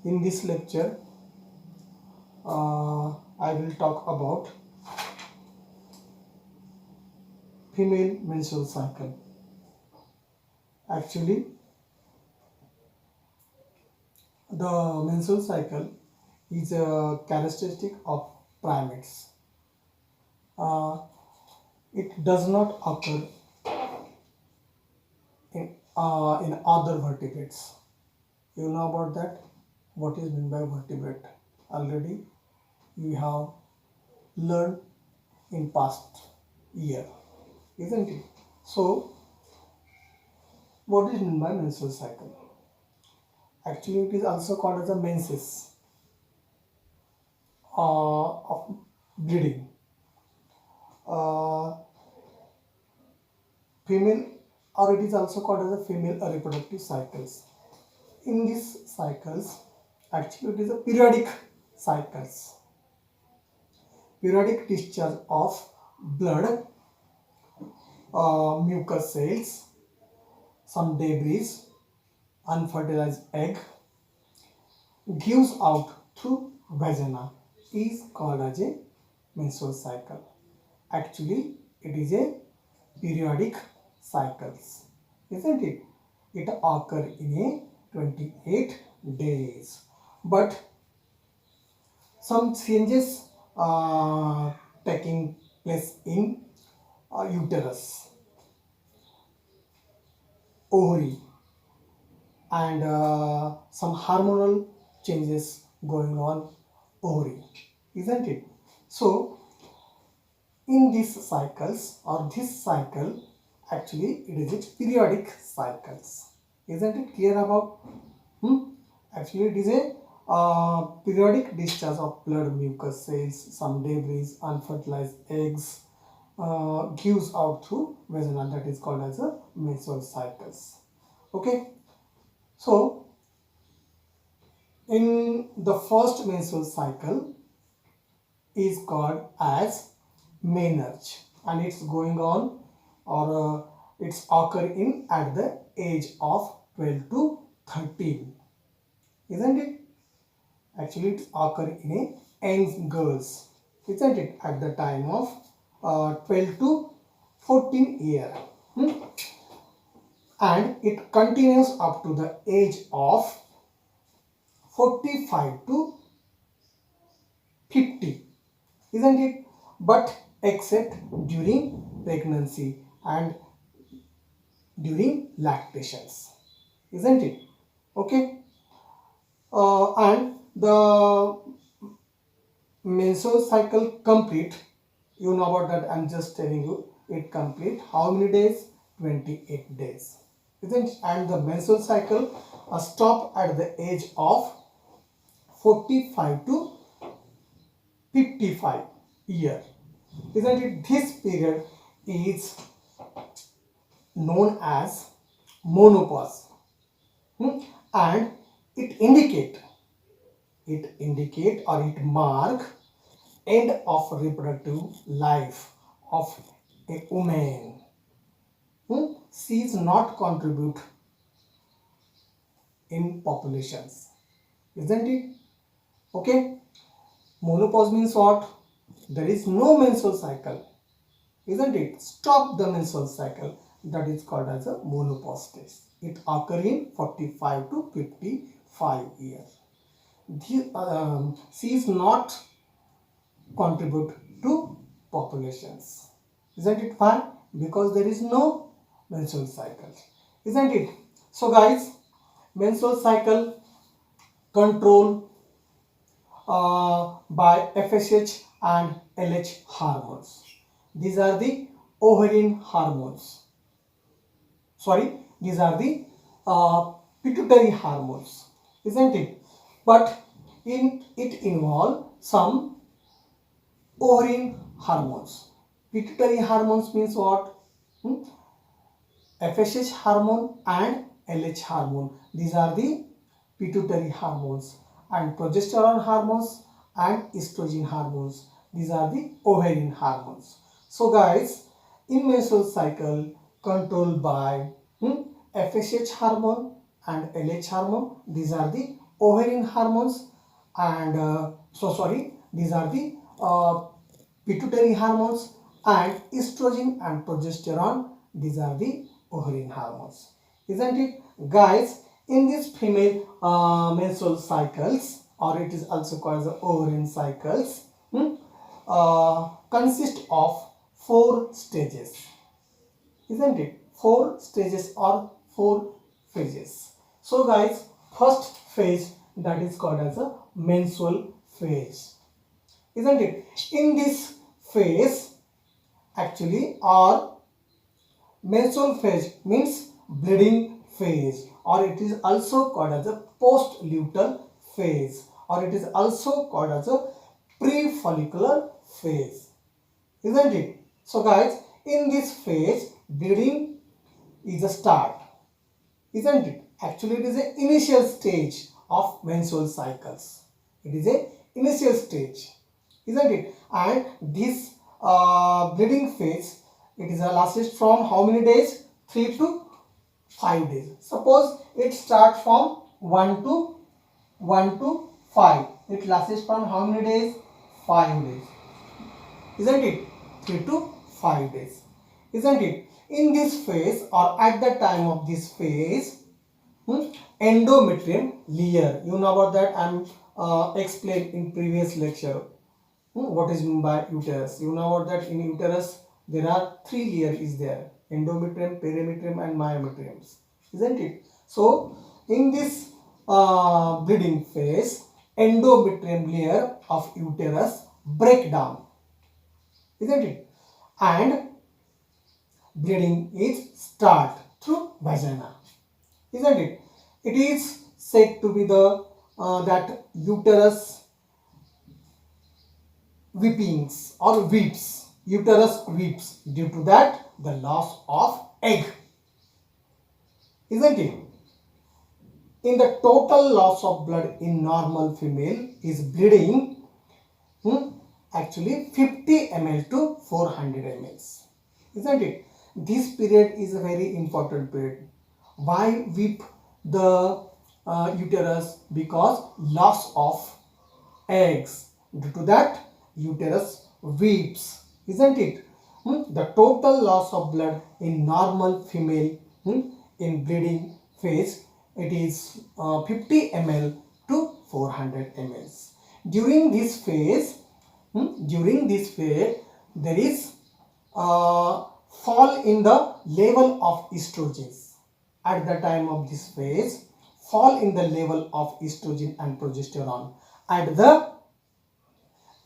In this lecture I will talk about female menstrual cycle. Actually, the menstrual cycle is a characteristic of primates. It does not occur in other vertebrates. You know about that? What is meant by vertebrate? Already we have learned in past year, isn't it? So, what is meant by menstrual cycle? Actually, it is also called as a menses of bleeding. Female, or it is also called as a female reproductive cycles. In these cycles, actually it is a periodic cycles. Periodic discharge of blood, mucous cells, some debris, unfertilized egg gives out through vagina is called as a menstrual cycle. Actually, it is a periodic cycles, isn't it? It occurs in a 28 days, but some changes taking place in uterus, ovary, and some hormonal changes going on ovary, isn't it? So in these cycles, or this cycle, actually it is a periodic cycles, isn't it clear about? Actually it is a periodic discharge of blood, mucous cells, some debris, unfertilized eggs gives out through vagina, that is called as a menstrual cycles. Okay, so in the first menstrual cycle is called as menarche, and it's going on, or it's occurring at the age of 12 to 13, isn't it? Actually it's occurring in a young girls, isn't it, at the time of 12 to 14 year, and it continues up to the age of 45 to 50, isn't it? But except during pregnancy and during lactations, isn't it? Okay, and the menstrual cycle complete, you know about that, I'm just telling you, it complete how many days? 28 days, isn't it? And the menstrual cycle stop at the age of 45 to 55 year, isn't it? This period is known as menopause, and it indicate or it mark end of reproductive life of a woman. She is not contribute in populations, isn't it? Okay, menopause means what? There is no menstrual cycle, isn't it? Stop the menstrual cycle, that is called as a menopause stage. It occurs in 45 to 55 years. She is not contribute to populations, isn't it? Why? Because there is no menstrual cycle, isn't it? So guys, menstrual cycle control by FSH and LH hormones. These are the ovarian hormones. Sorry, these are the pituitary hormones, isn't it? But it involves some ovarian hormones. Pituitary hormones means what? FSH hormone and LH hormone. These are the pituitary hormones, and progesterone hormones and estrogen hormones. These are the ovarian hormones. So guys, in menstrual cycle controlled by FSH hormone and LH hormone, these are the ovarian hormones, and these are the pituitary hormones, and estrogen and progesterone, these are the ovarian hormones, isn't it guys? In this female menstrual cycles, or it is also called the ovarian cycles, consist of 4 stages, isn't it? 4 stages or 4 phases. So guys, first phase, that is called as a menstrual phase, isn't it? In this phase, actually, or menstrual phase means bleeding phase, or it is also called as a post-luteal phase, or it is also called as a pre-follicular phase, isn't it? So guys, in this phase, bleeding is a start, isn't it? Actually, it is an initial stage of menstrual cycles. It is a initial stage, isn't it? And this bleeding phase, it is lasted from how many days? 3 to 5 days. Suppose it starts from 1 to 5. It lasts from how many days? 5 days, isn't it? 3 to 5 days, isn't it? In this phase, or at the time of this phase, endometrium layer, you know about that, I am explained in previous lecture. What is meant by uterus? You know about that. In uterus there are 3 layers is there: endometrium, perimetrium and myometrium, isn't it? So in this bleeding phase, endometrium layer of uterus break down, isn't it? And bleeding is start through vagina, isn't it? It is said to be the that uterus weepings or weeps, uterus weeps due to that the loss of egg, isn't it? In the total loss of blood in normal female is bleeding actually 50 ml to 400 ml, isn't it? This period is a very important period. Why weep the uterus? Because loss of eggs, due to that uterus weeps, isn't it? The total loss of blood in normal female in bleeding phase, it is 50 ml to 400 ml. During this phase, there is fall in the level of estrogens. At the time of this phase, fall in the level of estrogen and progesterone. At the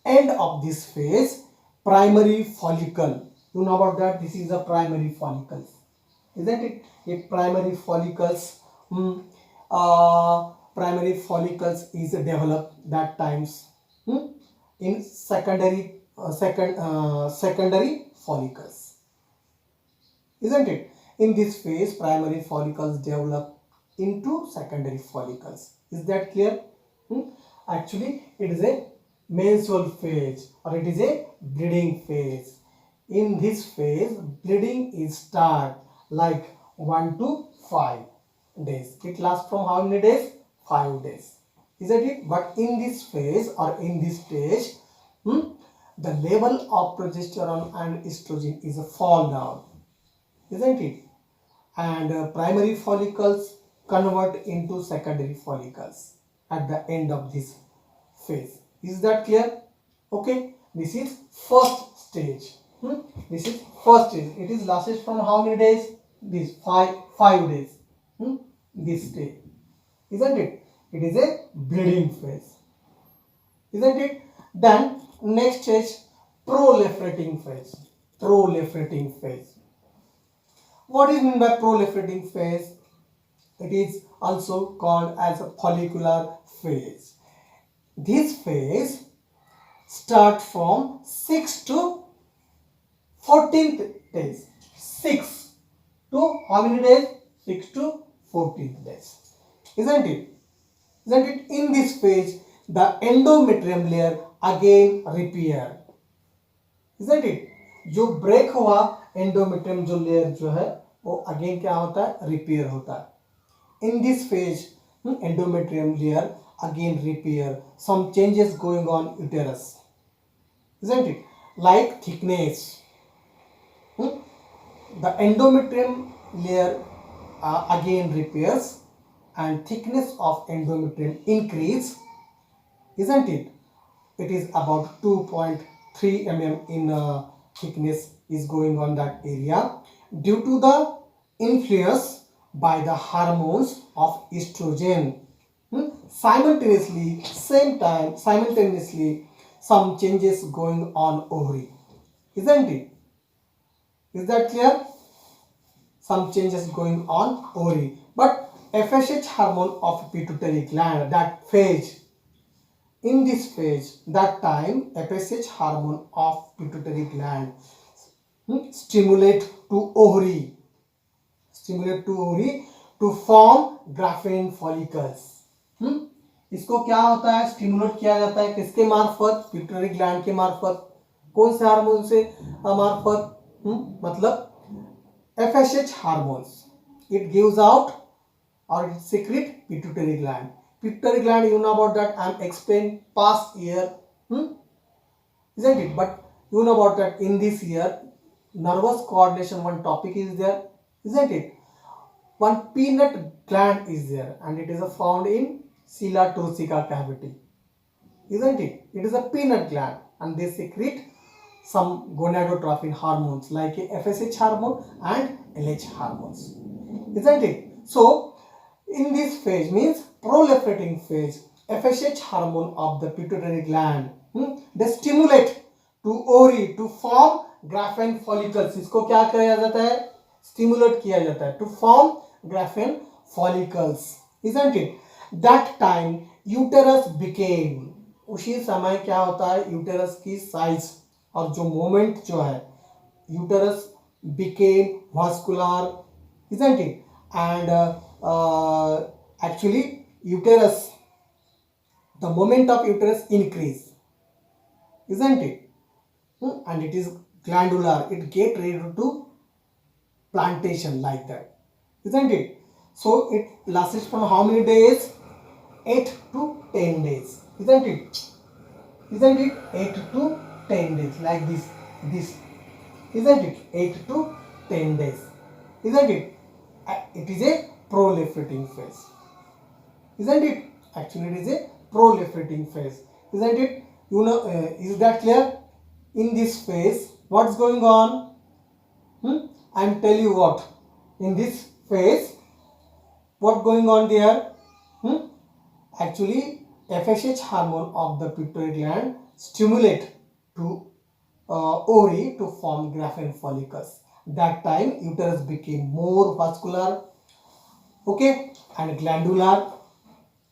end of this phase, primary follicle, you know about that, this is a primary follicles, isn't it? If primary follicles is developed that times in secondary follicles, isn't it? In this phase, primary follicles develop into secondary follicles. Is that clear? Actually, it is a menstrual phase, or it is a bleeding phase. In this phase, bleeding is start like 1 to 5 days. It lasts from how many days? 5 days, isn't it? But in this phase, or in this stage, the level of progesterone and estrogen is a fall down, isn't it? And primary follicles convert into secondary follicles at the end of this phase. Is that clear? Okay, this is first stage. This is first stage. It is lasted from how many days? This 5 days. This stage, isn't it? It is a bleeding phase, isn't it? Then next stage, proliferating phase. Proliferating phase. What is meant by proliferating phase? It is also called as a follicular phase. This phase starts from 6 to 14th days. 6 to how many days? 6 to 14th days. Isn't it? Isn't it? In this phase, the endometrium layer again repair. Isn't it? जो break हुआ endometrium जो layer जो है वो again क्या होता है? Repair होता है. In this phase, endometrium layer again repair. Some changes going on uterus, isn't it? Like thickness. The endometrium layer again repairs and thickness of endometrium increase, isn't it? It is about 2.3 mm in thickness is going on that area due to the influence by the hormones of estrogen. Simultaneously some changes going on ovary, isn't it? Is that clear? Some changes going on ovary, but FSH hormone of pituitary gland, that phase, in this phase, that time FSH hormone of pituitary gland stimulate to ovary to form graphene follicles. इसको क्या होता है, stimulate किया जाता है किसके मार्फत? Pituitary gland के मार्फत. कौन से हार्मोन से मार्फत? मतलब FSH hormones. It gives out or it secrete pituitary gland. Pituitary gland, you know about that. I am explained past year, isn't it? But you know about that in this year. Nervous coordination, one topic is there, isn't it? One peanut gland is there, and it is found in Sila turcica cavity, isn't it? It is a peanut gland, and they secrete some gonadotropin hormones like FSH hormone and LH hormones, isn't it? So in this phase, means proliferating phase, FSH hormone of the pituitary gland they stimulate to ovary to form graphene follicles. इसको क्या किया जाता है? Stimulate किया जाता है to form graphene follicles, isn't it? That time uterus became, उसी समय क्या होता है, यूटेरस की साइज और जो मोमेंट जो है, uterus became vascular, isn't it? And actually uterus, the moment of uterus increase, isn't it? And it is glandular, it get ready to plantation like that, isn't it? So it lasts from how many days? 8 to 10 days, isn't it? Isn't it? 8 to 10 days, like this, isn't it? 8 to 10 days, isn't it? It is a proliferating phase, isn't it? Actually it is a proliferating phase, isn't it? You know, is that clear? In this phase, what's going on? I am tell you what, in this phase, what going on there? Actually FSH hormone of the pituitary gland stimulate to ovary to form graphene follicles. That time uterus became more vascular, okay, and glandular,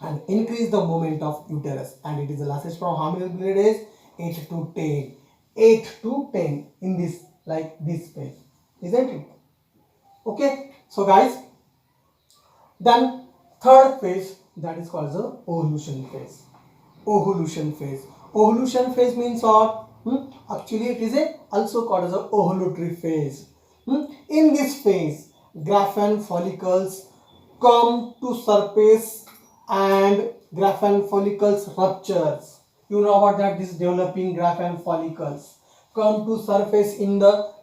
and increase the moment of uterus, and it is lasts from how many days? 8 to 10. 8 to 10 in this, like this phase, isn't it? Okay, so guys, then third phase, that is called the ovulation phase. Ovulation means what? Actually it is also called as the ovulatory phase. In this phase, graphene follicles come to surface and graphene follicles ruptures. You know about that, this developing graphene follicles come to surface in the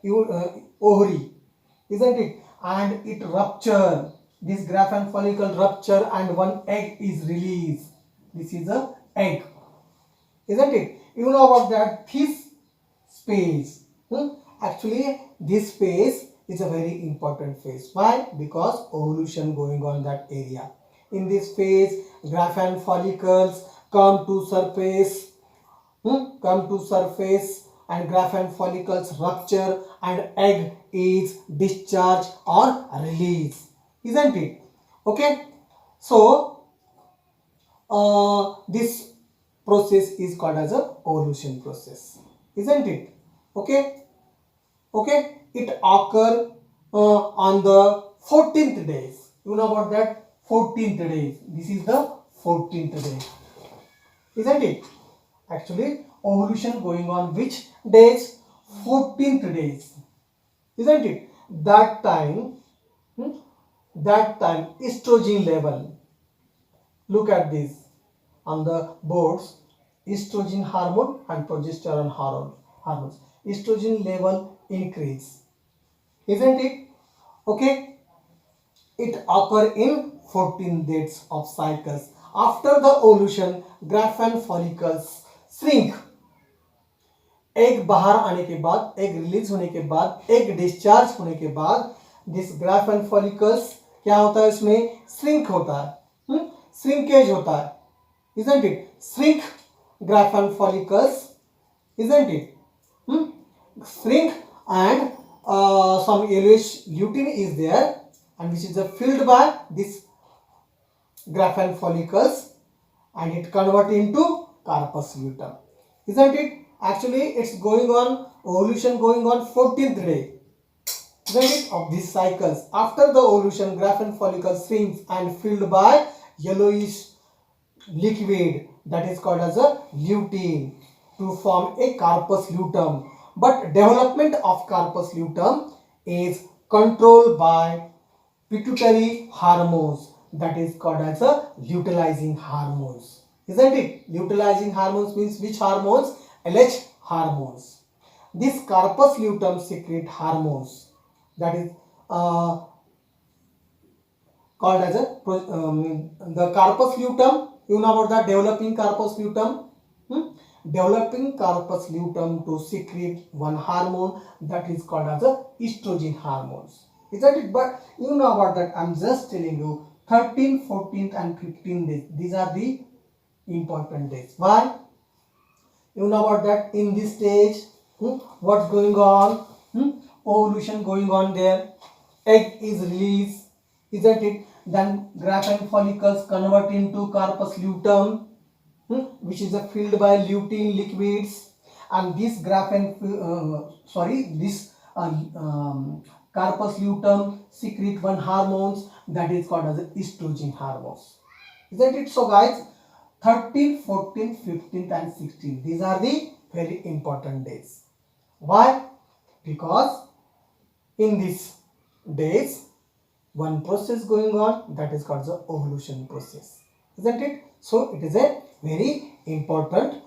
ovary, isn't it? And it rupture. This graphene follicle rupture and one egg is released. This is the egg, isn't it? You know about that, this space. Actually this phase is a very important phase. Why? Because ovulation going on that area. In this phase, graphene follicles come to surface, and graphene follicles rupture and egg is discharged or released, isn't it? Okay, so this process is called as a ovulation process, isn't it? Okay, it occur on the 14th days. You know about that, 14th days. This is the 14th day, isn't it? Actually ovulation going on which days? 14th days, isn't it? That time estrogen level, look at this, on the boards estrogen hormone and progesterone hormones. Estrogen level increase, isn't it? Okay, it occur in 14 days of cycles. After the ovulation, Graafian follicles shrink. Egg बाहर आने के बाद, egg release होने के बाद, egg discharge होने के बाद दिस ग्राफियन फॉलिकल्स क्या होता है, इसमें श्रिंक होता है, श्रिंकेज होता है, isn't it? Shrink Graafian follicles, isn't it? Shrink and some yellowish lutein is there, and which is filled by this Graafian follicles, and it convert into corpus luteum, isn't it? Actually, it's going on ovulation going on 14th day, isn't it, of these cycles. After the ovulation, Graafian follicle shrinks and filled by yellowish liquid that is called as a lutein to form a corpus luteum. But development of corpus luteum is controlled by pituitary hormones that is called as a luteinizing hormones, isn't it? Luteinizing hormones means which hormones? LH hormones. This corpus luteum secrete hormones that is called as a the corpus luteum. You know about the developing corpus luteum. Developing corpus luteum to secrete one hormone that is called as a estrogen hormones, isn't it? But you know about that. I'm just telling you 13th, 14th and 15th days. These are the important days. Why? You know about that. In this stage, what's going on? Ovulation going on there. Egg is released, isn't it? Then Graafian follicles convert into corpus luteum, which is filled by lutein liquids, and this corpus luteum secrete one hormones that is called as estrogen hormones, isn't it? So guys, 13th, 14th, 15th and 16th, these are the very important days. Why? Because in these days one process going on that is called the ovulation process, isn't it? So it is a very important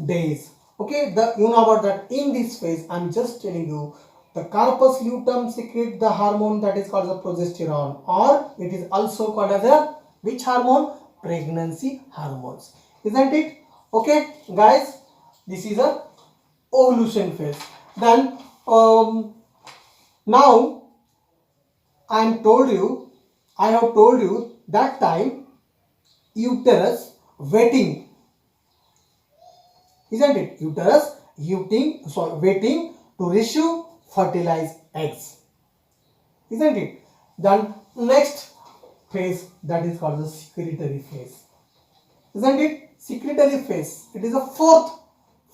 days. Okay, you know about that. In this phase, I'm just telling you, the corpus luteum secrete the hormone that is called the progesterone, or it is also called as a which hormone? Pregnancy hormones, isn't it? Okay guys, this is a ovulation phase. Then now I have told you that time uterus waiting, isn't it? Uterus waiting to receive fertilized eggs, isn't it? Then next phase that is called the secretory phase, isn't it? Secretory phase, it is a fourth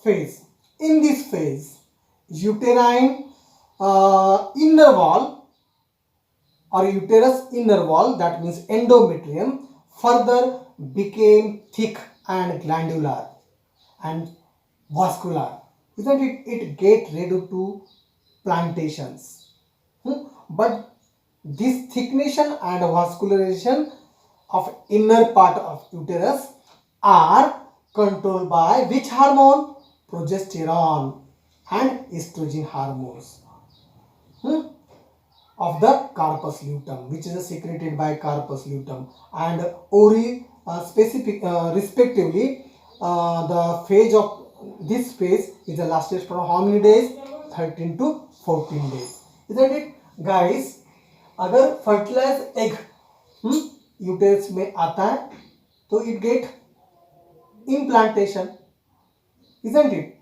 phase. In this phase, uterine inner wall or uterus inner wall, that means endometrium, further became thick and glandular and vascular, isn't it? It get ready to plantations. But this thickness and vascularization of inner part of uterus are controlled by which hormone? Progesterone and estrogen hormones of the corpus luteum, which is secreted by corpus luteum and respectively. The phase of this phase is the lasted for how many days? 13 to 14 days, isn't it guys? अगर fertilize egg uterus में आता है तो it get implantation, isn't it?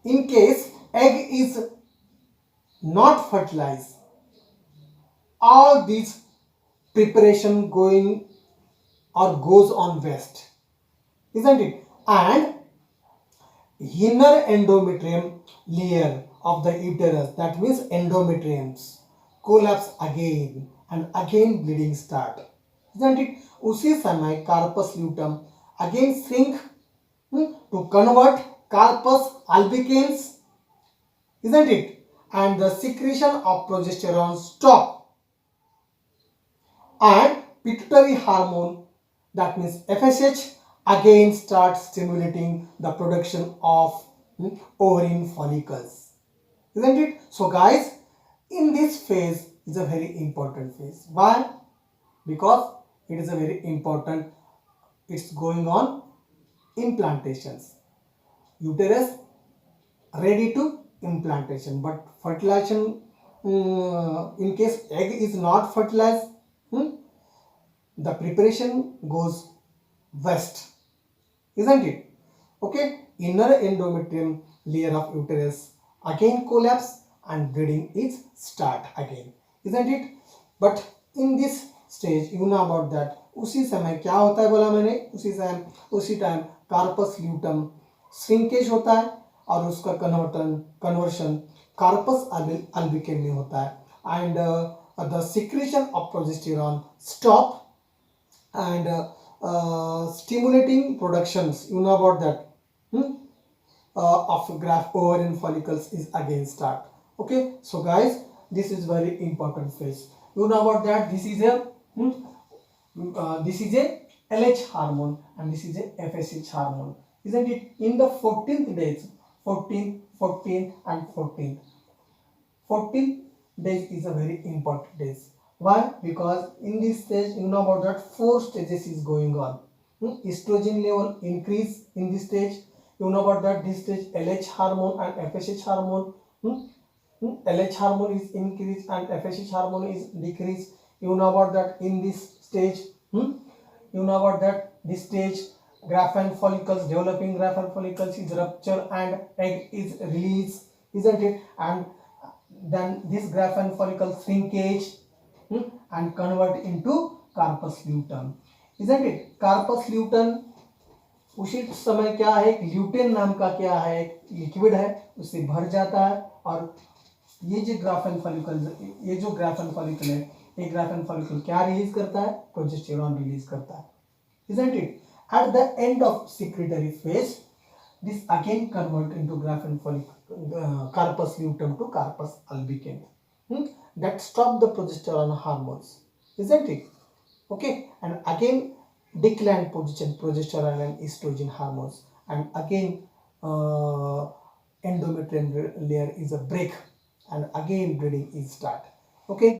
In case egg is not fertilized, all these preparation going or goes on waste, isn't it? And inner endometrium layer of the uterus, that means endometriums, collapse again and again bleeding start, isn't it? उसी समय corpus luteum again shrink to convert corpus albicans, isn't it? And the secretion of progesterone stop, and pituitary hormone, that means FSH again start stimulating the production of ovarian follicles, isn't it? So guys, in this phase is a very important phase. Why? Because it is a very important, it's going on implantations. Uterus ready to implantation, but fertilization, in case egg is not fertilized, the preparation goes west, isn't it? Okay, inner endometrium layer of uterus again collapse and bleeding is start again, isn't it? But in this stage you know about that, उसी समय क्या होता है बोला मैंने, उसी time corpus luteum shrinkage होता है और उसका कन्वर्शन कार्पस अल्बिकेन में होता है and the secretion of progesterone stop and stimulating productions, you know about that, of graph ovarian follicles is again start. Okay, so guys, this is very important phase. You know about that. This is a LH hormone and this is a FSH hormone, isn't it? In the 14th days, 14 and 14th 14 days is a very important days. Why? Because in this stage, you know about that 4 stages is going on. Estrogen level increase in this stage. You know about that this stage LH hormone and FSH hormone. LH hormone is increased and FSH hormone is decreased. You know about that in this stage. You know about that this stage graphene follicles, developing graphene follicles is rupture and egg is released, isn't it? And then this graphene follicle shrinkage and convert into corpus luteum, isn't it? Corpus luteum उसी समय क्या है, एक lutein नाम का क्या है, एक लिक्विड है, उससे भर जाता है और ये जो ग्राफेन फॉलिकल है, ये ग्राफेन फॉलिकल क्या रिलीज करता है, प्रोजेस्टेरॉन रिलीज करता है, isn't it? At the end of secretory phase, this again convert into graphene follicle, carpus luteum to carpus albicans, that stop the progesterone hormones, isn't it? Okay, and again decline progesterone and estrogen hormones, and again endometrium layer is a break, and again bleeding is start. Okay.